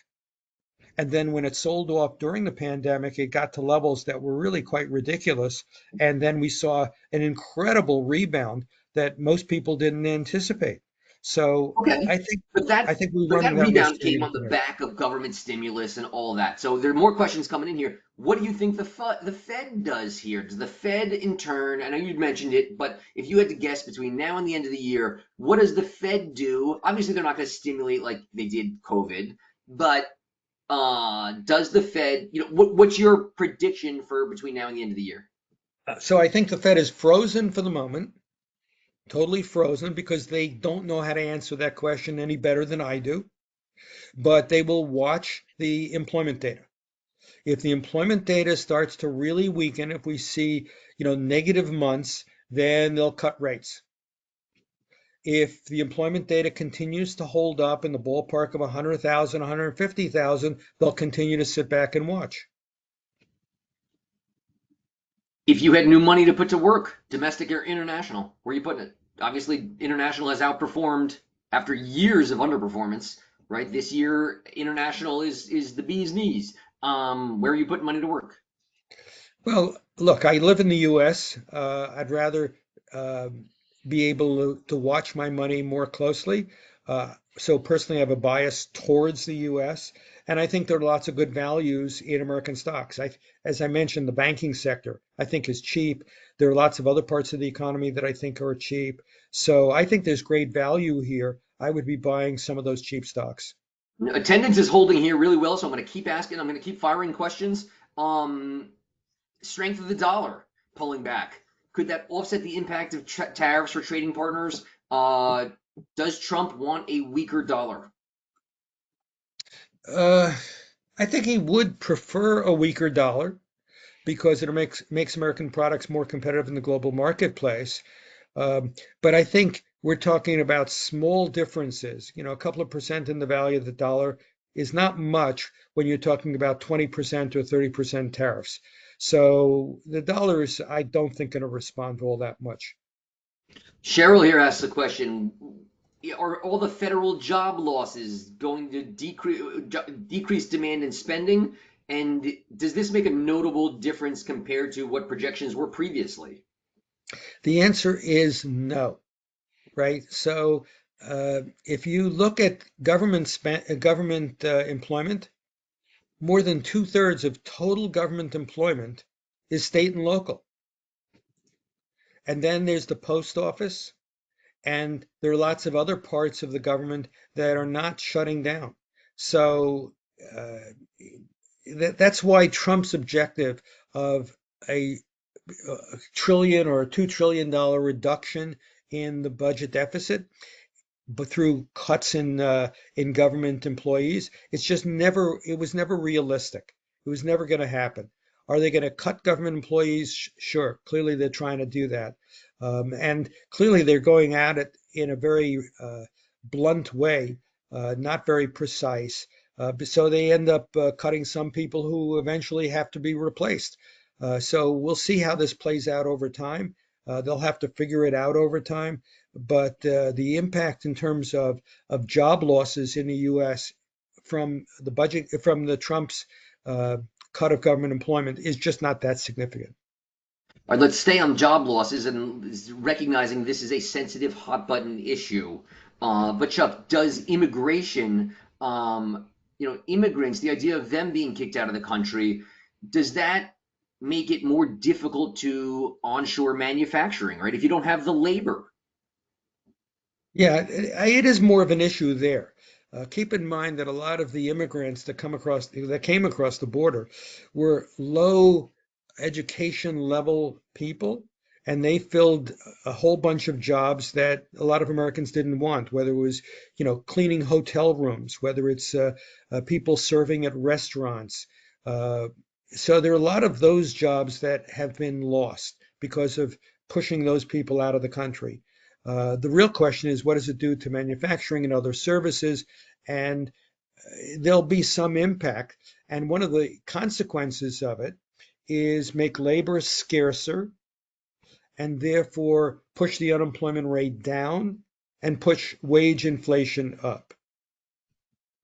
And then when it sold off during the pandemic, it got to levels that were really quite ridiculous. And then we saw an incredible rebound that most people didn't anticipate. So Okay. But I that think we're but running that that risk rebound came again on the today. back of government stimulus and all that. So there are more questions coming in here. What do you think the Fed does here? Does the Fed in turn, I know you mentioned it, but if you had to guess between now and the end of the year, what does the Fed do? Obviously, they're not going to stimulate like they did COVID, but does the Fed, what's your prediction for between now and the end of the year? So I think the Fed is frozen for the moment, totally frozen because they don't know how to answer that question any better than I do. But they will watch the employment data. If the employment data starts to really weaken, if we see, negative months, then they'll cut rates. If the employment data continues to hold up in the ballpark of 100,000, 150,000, they'll continue to sit back and watch. If you had new money to put to work, domestic or international, where are you putting it? Obviously, international has outperformed after years of underperformance, right? This year, international is the bee's knees. Where are you putting money to work? Well, look, I live in the US. I'd rather um be able to watch my money more closely. So personally, I have a bias towards the US, and I think there are lots of good values in American stocks. As I mentioned, the banking sector I think is cheap. There are lots of other parts of the economy that I think are cheap. So I think there's great value here. I would be buying some of those cheap stocks. Attendance is holding here really well, so I'm going to keep asking. I'm going to keep firing questions. Um, Strength of the dollar pulling back. Could that offset the impact of tariffs for trading partners? Does Trump want a weaker dollar? Uh, I think he would prefer a weaker dollar because it makes American products more competitive in the global marketplace. But I think we're talking about small differences. A couple of percent in the value of the dollar is not much when you're talking about 20% or 30% tariffs. So the dollar is, I don't think, going to respond all that much. Cheryl here asks the question, are all the federal job losses going to decrease demand and spending? And does this make a notable difference compared to what projections were previously? The answer is no, right? So if you look at government employment, more than two-thirds of total government employment is state and local. And then there's the post office, and there are lots of other parts of the government that are not shutting down. So uh, that's why Trump's objective of a trillion or $2 trillion reduction in the budget deficit, but through cuts in government employees, it was never realistic. It was never going to happen. Are they going to cut government employees? Sure. Clearly, they're trying to do that, and clearly they're going at it in a very blunt way, not very precise. So they end up cutting some people who eventually have to be replaced. So we'll see how this plays out over time. They'll have to figure it out over time, but the impact in terms of job losses in the U.S. from the Trump's uh, cut of government employment is just not that significant. All right, let's stay on job losses and recognizing this is a sensitive, hot button issue. But Chuck, does immigration, immigrants, the idea of them being kicked out of the country, does that make it more difficult to onshore manufacturing, right? If you don't have the labor. Yeah, it is more of an issue there. Keep in mind that a lot of the immigrants that came across the border were low education level people, and they filled a whole bunch of jobs that a lot of Americans didn't want, whether it was, cleaning hotel rooms, whether it's people serving at restaurants. Uh, so there are a lot of those jobs that have been lost because of pushing those people out of the country. The real question is, what does it do to manufacturing and other services? And there'll be some impact. And one of the consequences of it is make labor scarcer and therefore push the unemployment rate down and push wage inflation up,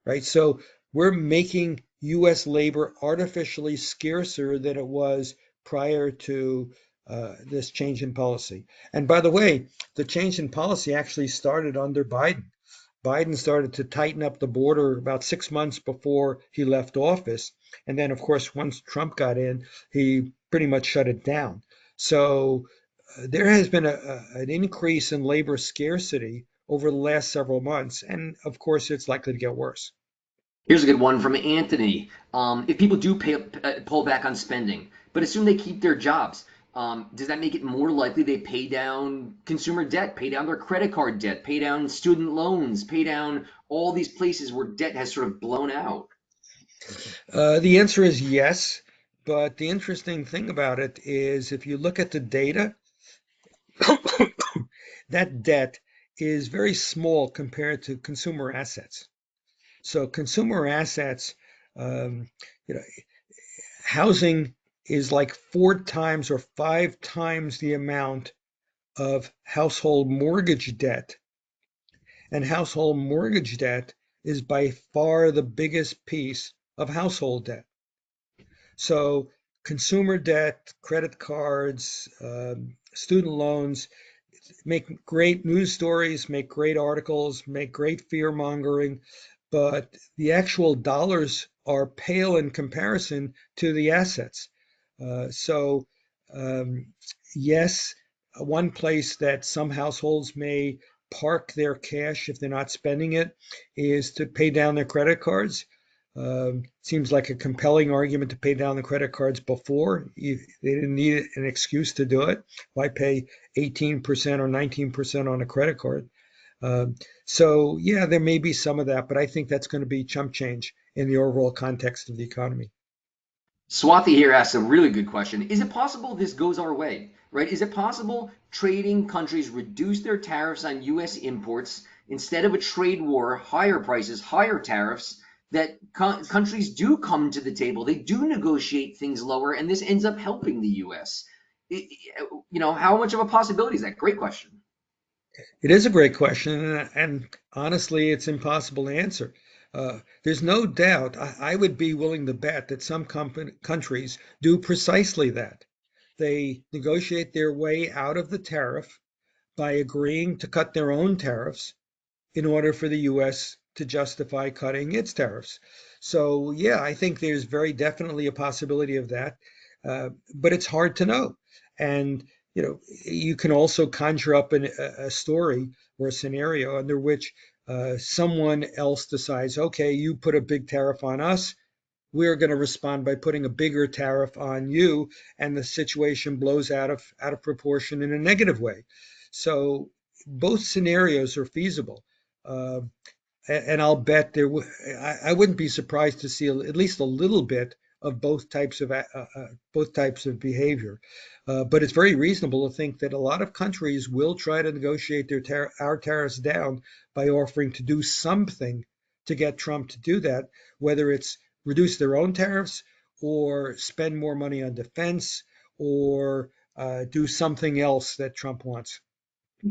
right? So we're making US labor artificially scarcer than it was prior to this change in policy. And by the way, the change in policy actually started under Biden. Biden started to tighten up the border about 6 months before he left office. And then, of course, once Trump got in, he pretty much shut it down. So there has been an increase in labor scarcity over the last several months. And of course, it's likely to get worse. Here's a good one from Anthony. If people do pull back on spending, but assume they keep their jobs, does that make it more likely they pay down consumer debt, pay down their credit card debt, pay down student loans, pay down all these places where debt has sort of blown out? The answer is yes. But the interesting thing about it is if you look at the data, that debt is very small compared to consumer assets. So consumer assets, um, you know, housing is like 4 times or 5 times the amount of household mortgage debt. And household mortgage debt is by far the biggest piece of household debt. So consumer debt, credit cards, student loans make great news stories, make great articles, make great fear mongering, but the actual dollars are pale in comparison to the assets. So, um, yes, one place that some households may park their cash if they're not spending it is to pay down their credit cards. Seems like a compelling argument to pay down the credit cards before. They didn't need an excuse to do it. Why pay 18% or 19% on a credit card? So, yeah, there may be some of that, but I think that's going to be chump change in the overall context of the economy. Swati here asks a really good question. Is it possible this goes our way, right? Is it possible trading countries reduce their tariffs on US imports instead of a trade war, higher prices, higher tariffs, that countries do come to the table, they do negotiate things lower, and this ends up helping the US? How much of a possibility is that? Great question. It is a great question, and honestly, it's impossible to answer. There's no doubt, I would be willing to bet that some countries do precisely that. They negotiate their way out of the tariff by agreeing to cut their own tariffs in order for the US to justify cutting its tariffs. So, yeah, I think there's very definitely a possibility of that, but it's hard to know. And, you can also conjure up a story or a scenario under which someone else decides, okay, you put a big tariff on us, we're going to respond by putting a bigger tariff on you, and the situation blows out of proportion in a negative way. So both scenarios are feasible. Uh, and I'll bet I wouldn't be surprised to see at least a little bit of both types of behavior. But it's very reasonable to think that a lot of countries will try to negotiate our tariffs down by offering to do something to get Trump to do that, whether it's reduce their own tariffs or spend more money on defense or do something else that Trump wants.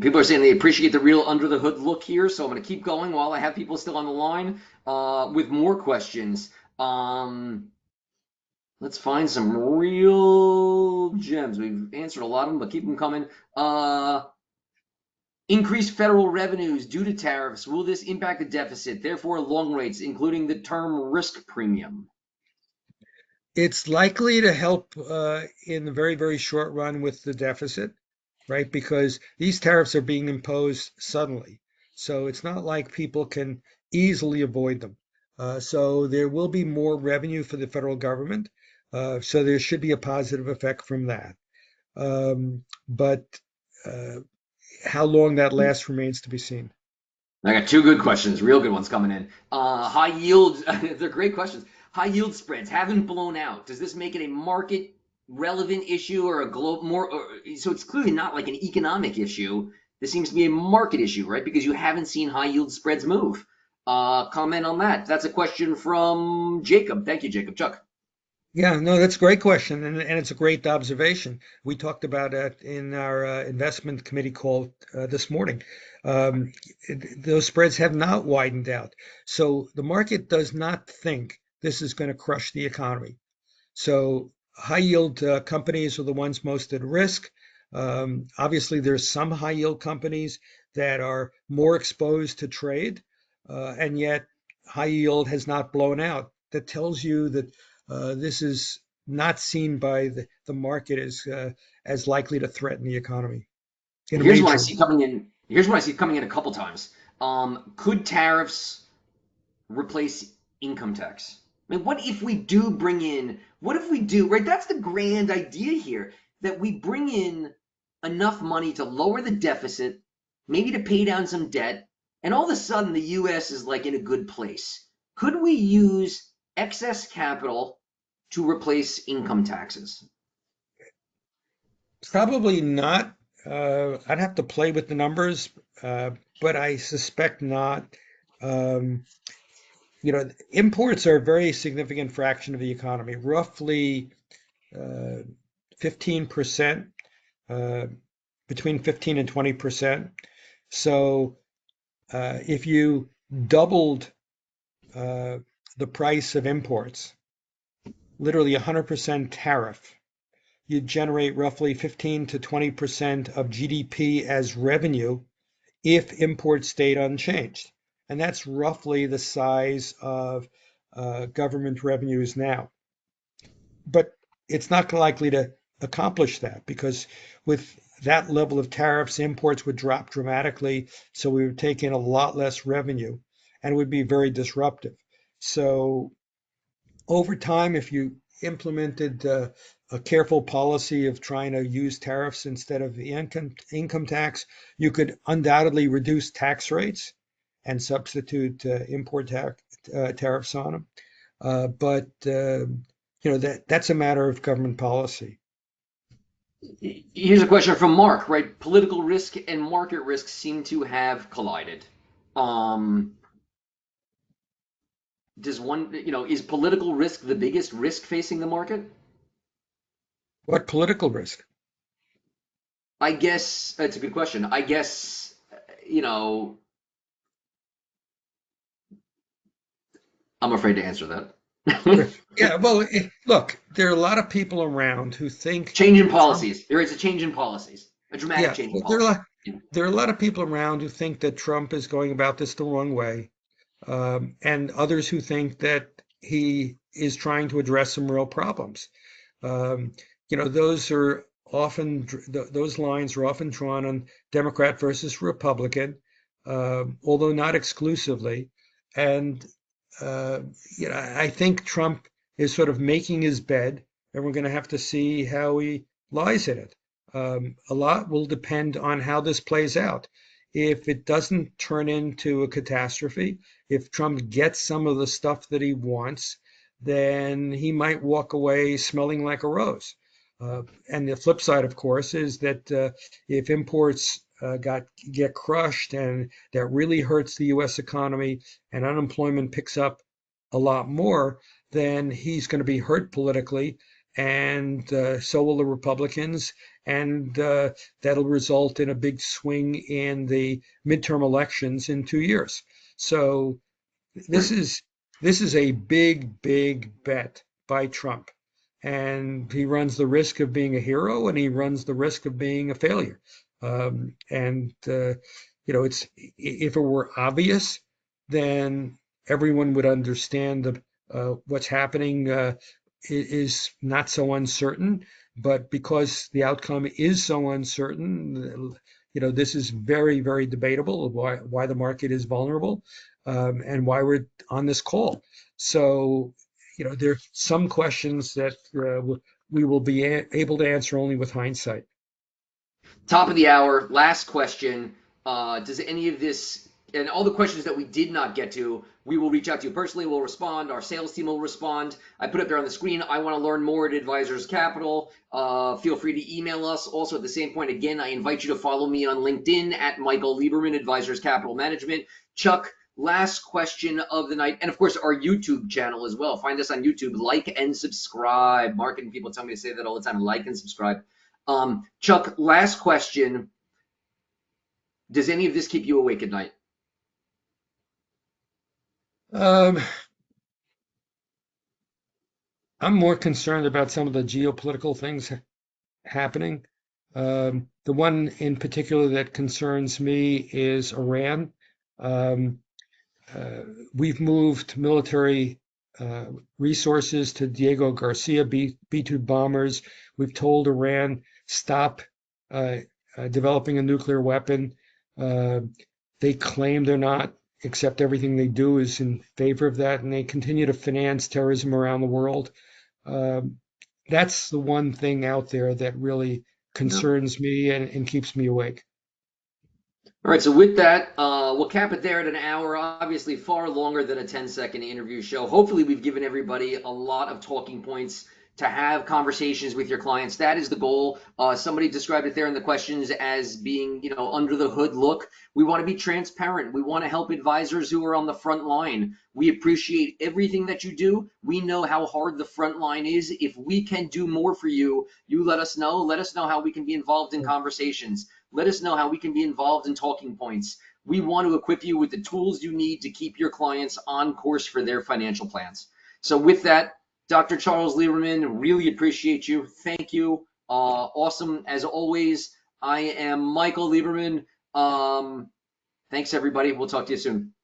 People are saying they appreciate the real under the hood look here, so I'm going to keep going while I have people still on the line with more questions. Um, let's find some real gems. We've answered a lot of them, but keep them coming. Increased federal revenues due to tariffs. Will this impact the deficit? Therefore, long rates, including the term risk premium. It's likely to help in the very, very short run with the deficit, right? Because these tariffs are being imposed suddenly. So it's not like people can easily avoid them. So there will be more revenue for the federal government. So there should be a positive effect from that. But uh, how long that lasts remains to be seen. I got two good questions, real good ones coming in. High yield, they're great questions. High yield spreads haven't blown out. Does this make it a market relevant issue or a global more? So it's clearly not like an economic issue. This seems to be a market issue, right? Because you haven't seen high yield spreads move. Comment on that. That's a question from Jacob. Thank you, Jacob. Chuck. Yeah, no, that's a great question, and it's a great observation. We talked about it in our investment committee call this morning. Um, those spreads have not widened out. So the market does not think this is going to crush the economy. So high yield companies are the ones most at risk. Obviously, there's some high yield companies that are more exposed to trade, and yet high yield has not blown out. That tells you that this is not seen by the market as likely to threaten the economy in a Here's what I major see way. coming in. Here's what I see coming in a couple times. Could tariffs replace income tax? I mean, what if we do bring in, what if we do, right? That's the grand idea here, that we bring in enough money to lower the deficit, maybe to pay down some debt, and all of a sudden the US is like in a good place. Could we use excess capital to replace income taxes? Probably not. I'd have to play with the numbers, but I suspect not. Um, Imports are a very significant fraction of the economy, roughly uh, 15%, uh, between 15 and 20%. So if you doubled uh, the price of imports, literally 100% tariff, you'd generate roughly 15 to 20% of GDP as revenue if imports stayed unchanged. And that's roughly the size of government revenues now. But it's not likely to accomplish that because with that level of tariffs, imports would drop dramatically. So we would take in a lot less revenue and it would be very disruptive. So over time, if you implemented a careful policy of trying to use tariffs instead of the income tax, you could undoubtedly reduce tax rates and substitute tariffs on them. But that's a matter of government policy. Here's a question from Mark, right? Political risk and market risk seem to have collided. Um, does one, is political risk the biggest risk facing the market? What political risk? I guess that's a good question. I guess you know, I'm afraid to answer that. Yeah, well, look, there are a lot of people around who think Change in Trump. policies. There is a change in policies, a dramatic Yeah, change in well, there are a policy. lot, there are a lot of people around who think that Trump is going about this the wrong way, and others who think that he is trying to address some real problems. Um, those are often those lines are often drawn on Democrat versus Republican, although not exclusively. And uh, I think Trump is sort of making his bed, and we're going to have to see how he lies in it. A lot will depend on how this plays out. If it doesn't turn into a catastrophe, if Trump gets some of the stuff that he wants, then he might walk away smelling like a rose. And the flip side, of course, is that if imports get crushed and that really hurts the U.S. economy and unemployment picks up a lot more, then he's going to be hurt politically, and so will the Republicans, and that'll result in a big swing in the midterm elections in 2 years. So this is this is a big, big bet by Trump, and he runs the risk of being a hero, and he runs the risk of being a failure. And it's if it were obvious, then everyone would understand what's happening is not so uncertain. But because the outcome is so uncertain, this is very, very debatable why the market is vulnerable, and why we're on this call. So, there are some questions that we will be able to answer only with hindsight. Top of the hour, last question. Does any of this, and all the questions that we did not get to, we will reach out to you personally. We'll respond. Our sales team will respond. I put up there on the screen, I want to learn more at Advisors Capital. Feel free to email us. Also, at the same point, again, I invite you to follow me on LinkedIn at Michael Lieberman, Advisors Capital Management. Chuck, last question of the night. And of course, our YouTube channel as well. Find us on YouTube. Like and subscribe. Marketing people tell me to say that all the time. Like and subscribe. Chuck, last question. Does any of this keep you awake at night? Um, I'm more concerned about some of the geopolitical things happening. The one in particular that concerns me is Iran. Um, uh, we've moved military uh, resources to Diego Garcia B 2 bombers. We've told Iran stop uh, developing a nuclear weapon. Uh, they claim they're not, except everything they do is in favor of that, and they continue to finance terrorism around the world. Um, that's the one thing out there that really Yeah. concerns me and keeps me awake. All right, so with that, we'll cap it there at an hour. Obviously, far longer than a 10-second interview show. Hopefully, we've given everybody a lot of talking points to have conversations with your clients. That is the goal. Somebody described it there in the questions as being, under the hood look. We want to be transparent. We want to help advisors who are on the front line. We appreciate everything that you do. We know how hard the front line is. If we can do more for you, you let us know. Let us know how we can be involved in conversations. Let us know how we can be involved in talking points. We want to equip you with the tools you need to keep your clients on course for their financial plans. So with that, Dr. Charles Lieberman, really appreciate you. Thank you. Awesome as always. I am Michael Lieberman. Thanks everybody. We'll talk to you soon.